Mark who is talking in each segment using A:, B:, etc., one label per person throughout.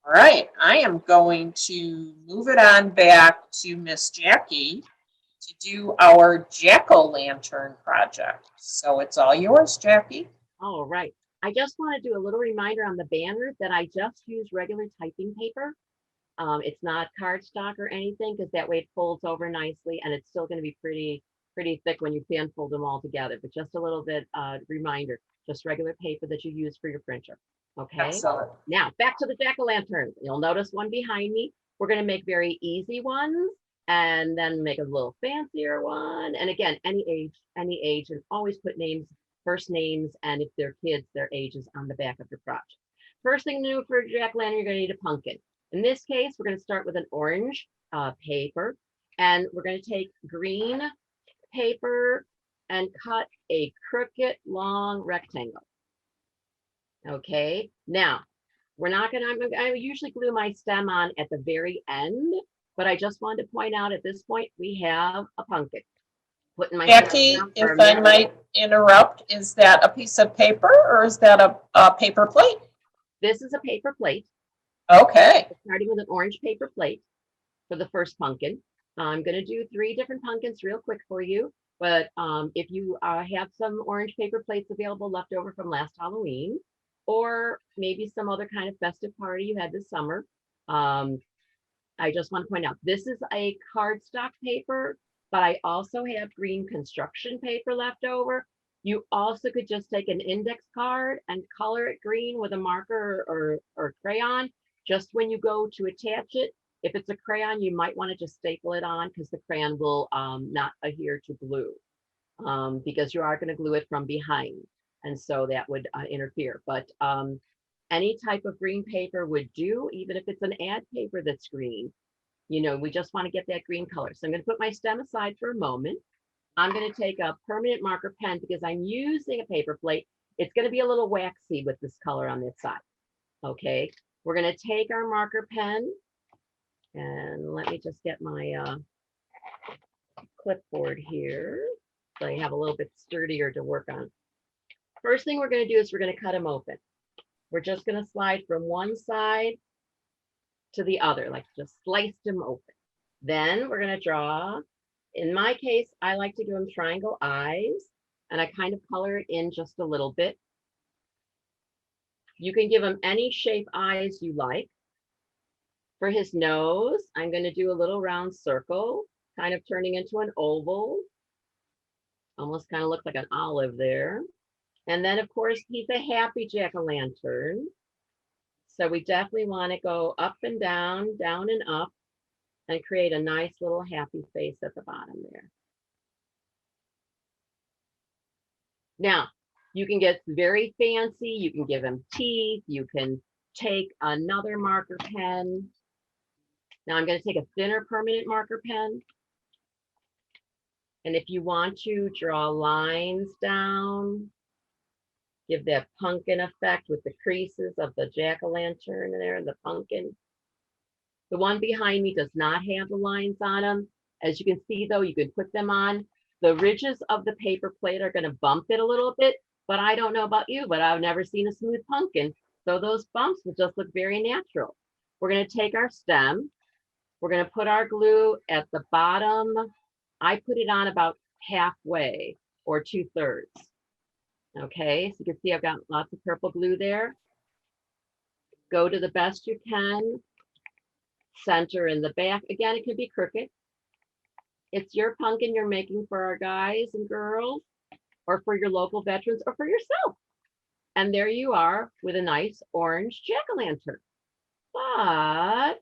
A: All right, I am going to move it on back to Miss Jackie to do our jack-o'-lantern project. So it's all yours, Jackie.
B: All right. I just want to do a little reminder on the banner that I just use regular typing paper. It's not cardstock or anything because that way it folds over nicely and it's still going to be pretty thick when you fan fold them all together. But just a little bit reminder, just regular paper that you use for your printer. Okay.
A: Excellent.
B: Now back to the jack-o'-lantern. You'll notice one behind me. We're going to make very easy ones and then make a little fancier one. And again, any age, and always put names, first names, and if they're kids, their ages on the back of your project. First thing to do for a jack-o'-lantern, you're going to need a pumpkin. In this case, we're going to start with an orange paper, and we're going to take green paper and cut a crooked long rectangle. Okay, now we're not going to, I usually glue my stem on at the very end, but I just wanted to point out at this point, we have a pumpkin. Putting my
A: Jackie, if I might interrupt, is that a piece of paper or is that a paper plate?
B: This is a paper plate.
A: Okay.
B: Starting with an orange paper plate for the first pumpkin. I'm going to do 3 different pumpkins real quick for you. But if you have some orange paper plates available left over from last Halloween, or maybe some other kind of festive party you had this summer, I just want to point out this is a cardstock paper, but I also have green construction paper left over. You also could just take an index card and color it green with a marker or crayon. Just when you go to attach it, if it's a crayon, you might want to just staple it on because the crayon will not adhere to glue because you are going to glue it from behind. And so that would interfere. But any type of green paper would do, even if it's an ad paper that's green. You know, we just want to get that green color. So I'm going to put my stem aside for a moment. I'm going to take a permanent marker pen because I'm using a paper plate. It's going to be a little waxy with this color on this side. Okay, we're going to take our marker pen and let me just get my clipboard here so I have a little bit sturdier to work on. First thing we're going to do is we're going to cut them open. We're just going to slide from one side to the other, like just slice them open. Then we're going to draw. In my case, I like to give them triangle eyes, and I kind of color it in just a little bit. You can give him any shape eyes you like. For his nose, I'm going to do a little round circle, kind of turning into an oval. Almost kind of looks like an olive there. And then, of course, he's a happy jack-o'-lantern. So we definitely want to go up and down and up, and create a nice little happy face at the bottom there. Now, you can get very fancy. You can give him teeth. You can take another marker pen. Now I'm going to take a thinner permanent marker pen. And if you want to draw lines down, give that pumpkin effect with the creases of the jack-o'-lantern there and the pumpkin. The one behind me does not have the lines on them. As you can see, though, you can put them on. The ridges of the paper plate are going to bump it a little bit, but I don't know about you, but I've never seen a smooth pumpkin. So those bumps will just look very natural. We're going to take our stem. We're going to put our glue at the bottom. I put it on about halfway or 2/3. Okay, so you can see I've got lots of purple glue there. Go to the best you can. Center in the back. Again, it could be crooked. It's your pumpkin you're making for our guys and girls, or for your local veterans, or for yourself. And there you are with a nice orange jack-o'-lantern. But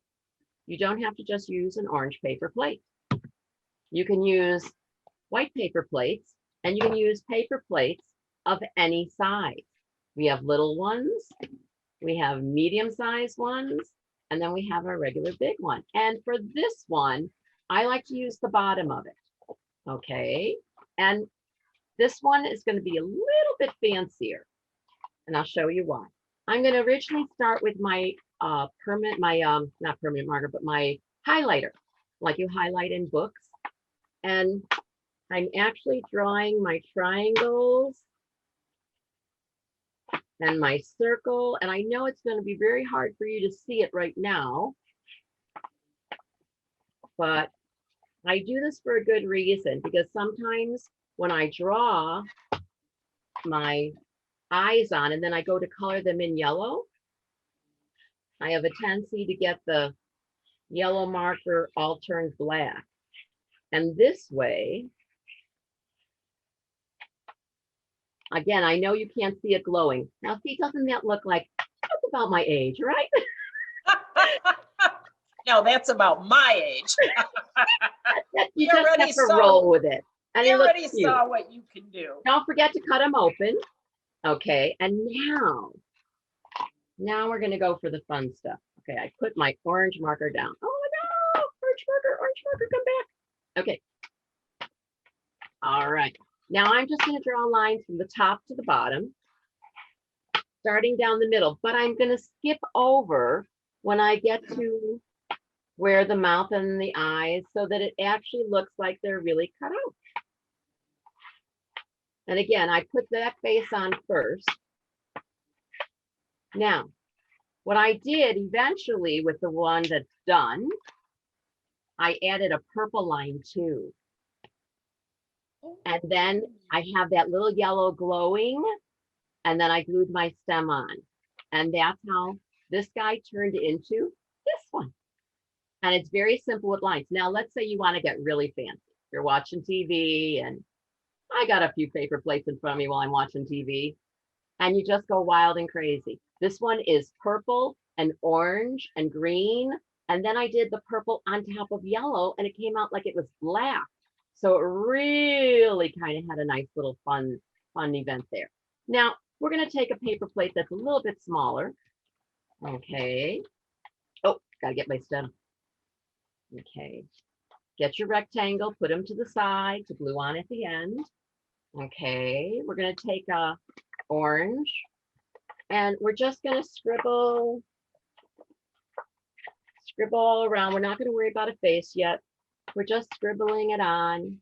B: you don't have to just use an orange paper plate. You can use white paper plates, and you can use paper plates of any size. We have little ones, we have medium-sized ones, and then we have our regular big one. And for this one, I like to use the bottom of it. Okay, and this one is going to be a little bit fancier, and I'll show you why. I'm going to originally start with my not permanent marker, but my highlighter, like you highlight in books. And I'm actually drawing my triangles and my circle, and I know it's going to be very hard for you to see it right now, but I do this for a good reason, because sometimes when I draw my eyes on and then I go to color them in yellow, I have a tendency to get the yellow marker all turned black. And this way, again, I know you can't see it glowing. Now, see, doesn't that look like that's about my age, right?
A: No, that's about my age.
B: You
A: We
B: just
A: already
B: have to
A: saw-
B: roll with it. And
A: We
B: it looks
A: already
B: cute.
A: saw what you can do.
B: Don't forget to cut them open. Okay, and now we're gonna go for the fun stuff. Okay, I put my orange marker down. Oh no, orange marker, come back. Okay. All right. Now I'm just gonna draw lines from the top to the bottom, starting down the middle, but I'm gonna skip over when I get to where the mouth and the eyes, so that it actually looks like they're really cut out. And again, I put that face on first. Now, what I did eventually with the one that's done, I added a purple line too. And then I have that little yellow glowing, and then I glued my stem on. And that's how this guy turned into this one. And it's very simple with lines. Now, let's say you want to get really fancy. You're watching TV, and I got a few paper plates in front of me while I'm watching TV, and you just go wild and crazy. This one is purple and orange and green. And then I did the purple on top of yellow, and it came out like it was black. So it really kind of had a nice little fun event there. Now, we're going to take a paper plate that's a little bit smaller. Okay. Oh, got to get my stem. Okay. Get your rectangle, put them to the side to glue on at the end. Okay, we're going to take a orange, and we're just going to scribble all around. We're not going to worry about a face yet. We're just scribbling it on.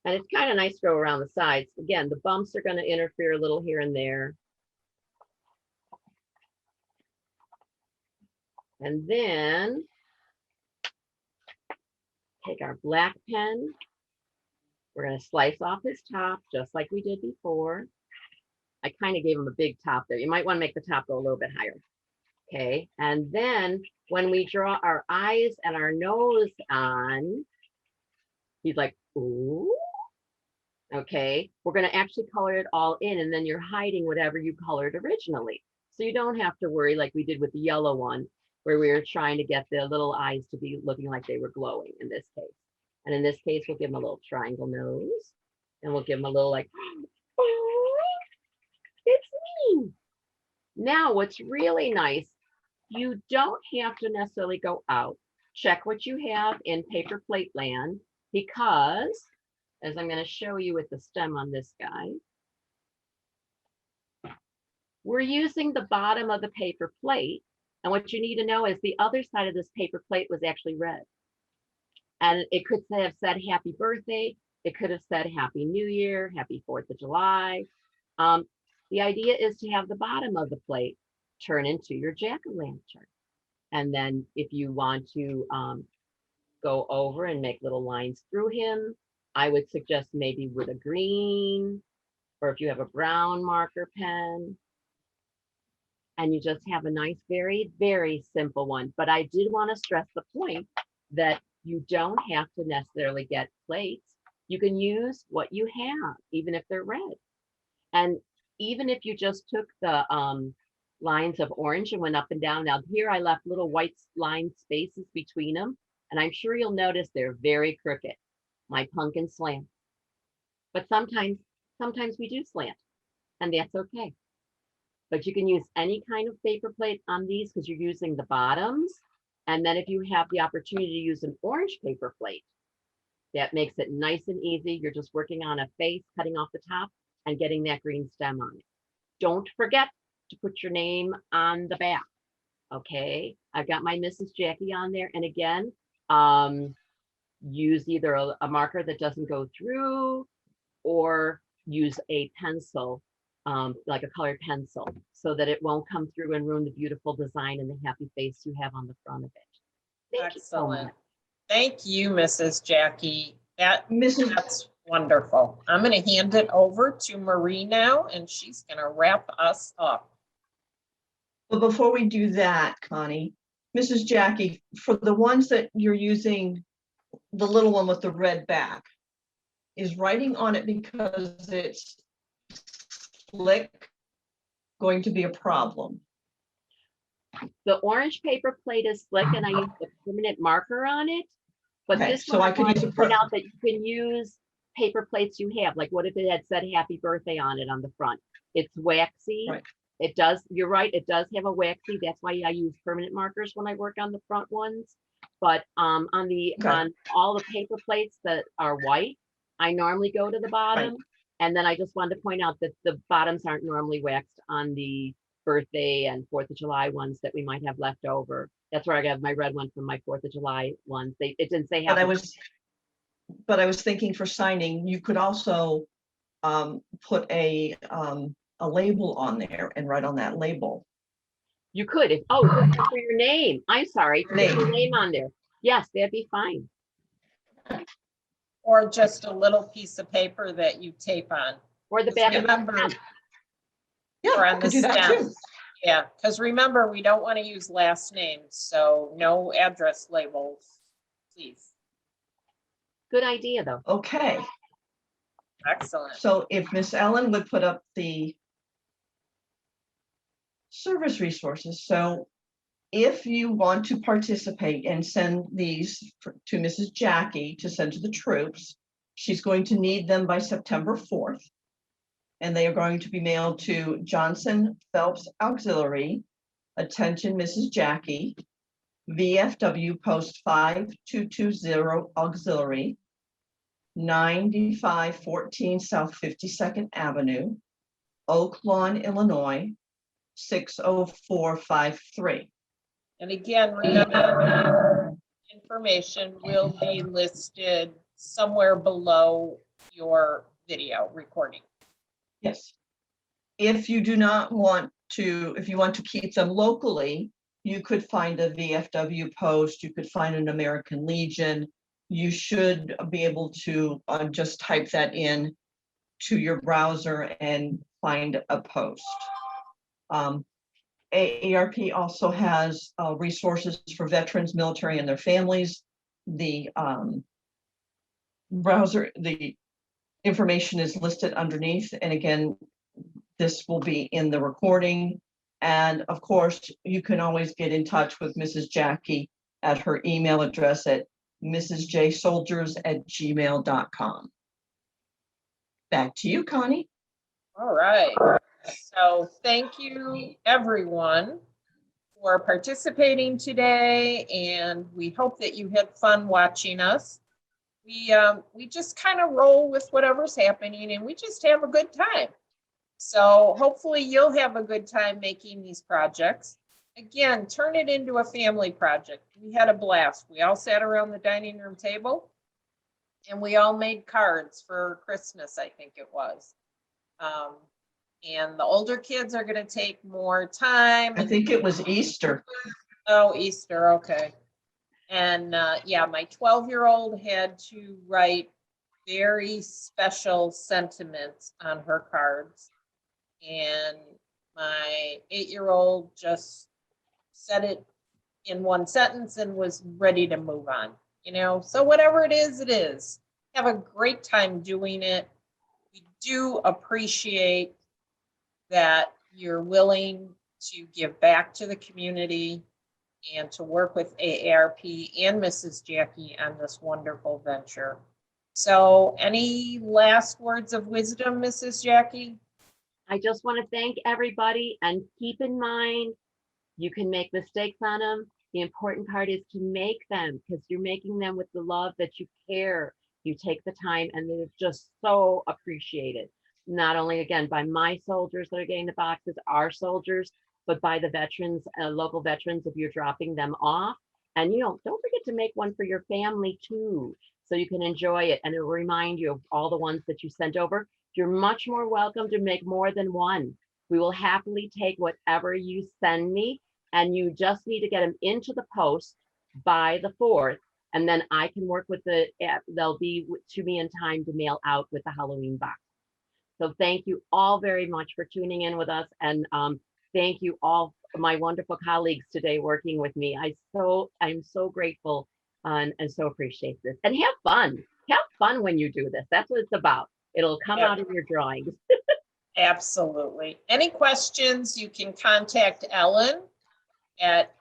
B: And it's kind of nice to go around the sides. Again, the bumps are going to interfere a little here and there. And then take our black pen. We're going to slice off his top just like we did before. I kind of gave him a big top there. You might want to make the top go a little bit higher. Okay, and then when we draw our eyes and our nose on, he's like, ooh. Okay, we're going to actually color it all in, and then you're hiding whatever you colored originally. So you don't have to worry like we did with the yellow one, where we were trying to get the little eyes to be looking like they were glowing in this case. And in this case, we'll give him a little triangle nose, and we'll give him a little like, oh, it's me. Now, what's really nice, you don't have to necessarily go out. Check what you have in paper plate land, because as I'm going to show you with the stem on this guy, we're using the bottom of the paper plate. And what you need to know is the other side of this paper plate was actually red. And it could have said happy birthday. It could have said happy New Year, happy 4th of July. The idea is to have the bottom of the plate turn into your jack-o'-lantern. And then if you want to go over and make little lines through him, I would suggest maybe with a green, or if you have a brown marker pen, and you just have a nice, very, very simple one. But I did want to stress the point that you don't have to necessarily get plates. You can use what you have, even if they're red. And even if you just took the lines of orange and went up and down. Now here I left little white line spaces between them, and I'm sure you'll notice they're very crooked. My pumpkin slant. But sometimes we do slant, and that's okay. But you can use any kind of paper plate on these because you're using the bottoms. And then if you have the opportunity to use an orange paper plate, that makes it nice and easy. You're just working on a face, cutting off the top, and getting that green stem on it. Don't forget to put your name on the back. Okay, I've got my Mrs. Jacky on there. And again, use either a marker that doesn't go through, or use a pencil, like a colored pencil, so that it won't come through and ruin the beautiful design and the happy face you have on the front of it. Thank you so
A: Excellent.
B: much.
A: Thank you, Mrs. Jackie.
C: Mrs.
A: That's wonderful. I'm going to hand it over to Marie now, and she's going to wrap us up.
C: But before we do that, Connie, Mrs. Jackie, for the ones that you're using, the little one with the red back, is writing on it because it's slick going to be a problem?
B: The orange paper plate is slick and I use a permanent marker on it. But
C: Okay,
B: this
C: so
B: one,
C: I could
B: wanted
C: use
B: to point out that you can use paper plates you have. Like what if it had said happy birthday on it on the front? It's waxy.
C: Right.
B: It does, you're right, it does have a waxy. That's why I use permanent markers when I work on the front ones. But on all the paper plates that are white, I normally go to the bottom. And then I just wanted to point out that the bottoms aren't normally waxed on the birthday and 4th of July ones that we might have left over. That's where I got my red one from my 4th of July ones. It didn't say
C: But
B: happy.
C: I was thinking for signing, you could also put a label on there and write on that label.
B: You could, if, oh, for your name. I'm sorry, put your name on there. Yes, that'd be fine.
A: Or just a little piece of paper that you tape on.
B: Or the back of the
A: Remember,
B: pen.
C: Yeah,
A: or
C: I
A: on the
C: could do that
A: stem.
C: too.
A: Yeah, because remember, we don't want to use last names, so no address labels, please.
B: Good idea, though.
C: Okay,
A: Excellent.
C: so if Miss Ellen would put up the service resources. So if you want to participate and send these to Mrs. Jackie to send to the troops, she's going to need them by September 4th. And they are going to be mailed to Johnson Phelps Auxiliary, attention Mrs. Jackie, VFW Post 5220 Auxiliary, 9514 South 52nd Avenue, Oak Lawn, Illinois, 60453.
A: And again, remember, information will be listed somewhere below your video recording.
C: Yes. If you do not want to, if you want to keep them locally, you could find a VFW post, you could find an American Legion. You should be able to just type that in to your browser and find a post. AARP also has resources for veterans, military, and their families. The browser, the information is listed underneath. And again, this will be in the recording. And of course, you can always get in touch with Mrs. Jackie at her email address at mrsjsoldiers@gmail.com. Back to you, Connie.
A: All right. So thank you, everyone, for participating today. And we hope that you had fun watching us. We just kind of roll with whatever's happening and we just have a good time. So hopefully you'll have a good time making these projects. Again, turn it into a family project. We had a blast. We all sat around the dining room table and we all made cards for Christmas, I think it was. And the older kids are going to take more time.
C: I think it was Easter.
A: Oh, Easter, okay. And yeah, my 12-year-old had to write very special sentiments on her cards. And my 8-year-old just said it in one sentence and was ready to move on, you know? So whatever it is. Have a great time doing it. We do appreciate that you're willing to give back to the community and to work with AARP and Mrs. Jackie on this wonderful venture. So any last words of wisdom, Mrs. Jackie?
B: I just want to thank everybody and keep in mind, you can make mistakes on them. The important part is to make them because you're making them with the love that you care. You take the time and they're just so appreciated. Not only, again, by my soldiers that are getting the boxes, our soldiers, but by the veterans, local veterans, if you're dropping them off. And, you know, don't forget to make one for your family too, so you can enjoy it. And it will remind you of all the ones that you sent over. You're much more welcome to make more than one. We will happily take whatever you send me, and you just need to get them into the post by the 4th, and then I can work with they'll be to me in time to mail out with the Halloween box. So thank you all very much for tuning in with us, and thank you all, my wonderful colleagues today working with me. I'm so grateful and so appreciate this. And have fun. Have fun when you do this. That's what it's about. It'll come
A: Yep.
B: out of your drawings.
A: Absolutely. Any questions, you can contact Ellen at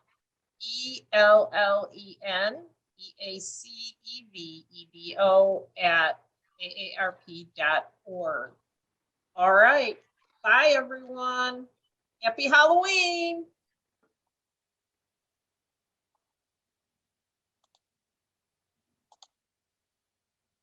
A: ELLENCEVEBO@aarp.org. All right. Bye, everyone. Happy Halloween.